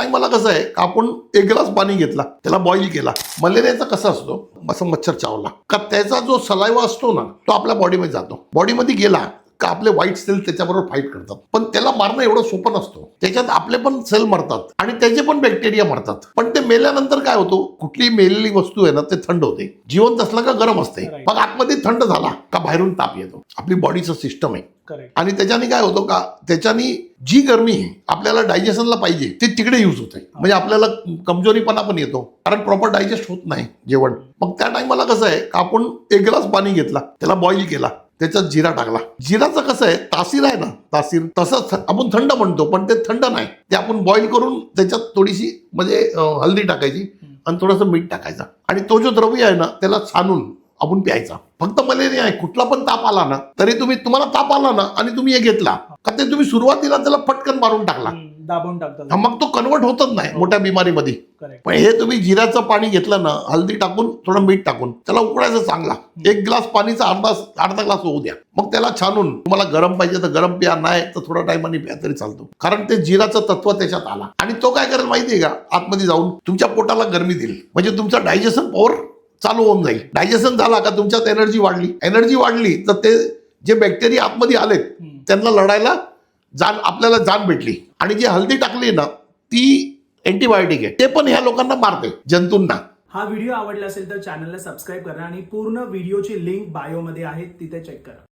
टायमाला कसं आहे का आपण एक ग्लास पाणी घेतला, त्याला बॉईल केला. मलेरियाचा कसा असतो, असं मच्छर चावला का त्याचा जो सलाइवा असतो ना तो आपल्या बॉडीमध्ये जातो. बॉडीमध्ये गेला का आपले व्हाईट सेल त्याच्याबरोबर फाईट करतात. पण त्याला मारणं एवढं सोपं नसतं. त्याच्यात आपले पण सेल मरतात आणि त्याचे पण बॅक्टेरिया मरतात. पण ते मेल्यानंतर काय होतं, कुठली मेलेली वस्तू आहे ना ते थंड होते. जिवंत असलं का गरम असते. मग आतमध्ये थंड झाला का बाहेरून ताप येतो. आपली बॉडीचं सिस्टम आहे. आणि त्याच्याने काय होतं का त्याच्यानी जी गरमी आपल्याला डायजेशनला पाहिजे ते तिकडे यूज होते. म्हणजे आपल्याला कमजोरीपणा पण येतो कारण प्रॉपर डायजेस्ट होत नाही जेवण. मग त्या टायमाला कसं आहे का आपण एक ग्लास पाणी घेतला, त्याला बॉईल केला, त्याच्यात जिरा टाकला. जिराचं कसं आहे, तासीर आहे ना, तासीर तसंच आपण थंड म्हणतो पण ते थंड नाही. ते आपण बॉईल करून त्याच्यात थोडीशी म्हणजे हल्दी टाकायची आणि थोडंसं मीठ टाकायचं आणि तो जो द्रव्य आहे ना त्याला छानून आपण प्यायचा. फक्त मलेरिया आहे, कुठला पण ताप आला ना तरी तुम्हाला ताप आला ना आणि तुम्ही हे घेतला का ते तुम्ही सुरुवातीला त्याला पटकन मारून टाकला, दाबून टाकतात, मग तो कन्वर्ट होतच नाही मोठ्या बिमारीमध्ये. पण हे तुम्ही जिऱ्याचं पाणी घेतलं ना, हल्दी टाकून थोडं मीठ टाकून त्याला उकळायचं चांगला. एक ग्लास पाणीचा अर्धा ग्लास होऊ द्या. मग त्याला छानून तुम्हाला गरम पाहिजे तर गरम प्या, नाही तर थोडा टायमाने प्या तरी चालतो. कारण ते जिराचं तत्व त्याच्यात आला आणि तो काय करेल माहितीये का, आतमध्ये जाऊन तुमच्या पोटाला गरमी देईल. म्हणजे तुमचं डायजेशन पॉवर चालू होऊन जाईल. डायजेशन झाला का तुमच्यात एनर्जी वाढली तर ते जे बॅक्टेरिया आतमध्ये आलेत त्यांना लढायला आपल्याला जाण भेटली. आणि जी हल्दी टाकली ना ती अँटीबायोटिक आहे, ते पण ह्या लोकांना मारते, जंतूंना. हा व्हिडिओ आवडला असेल तर चॅनलला सबस्क्राईब करा आणि पूर्ण व्हिडिओची लिंक बायोमध्ये आहे, तिथे चेक करा.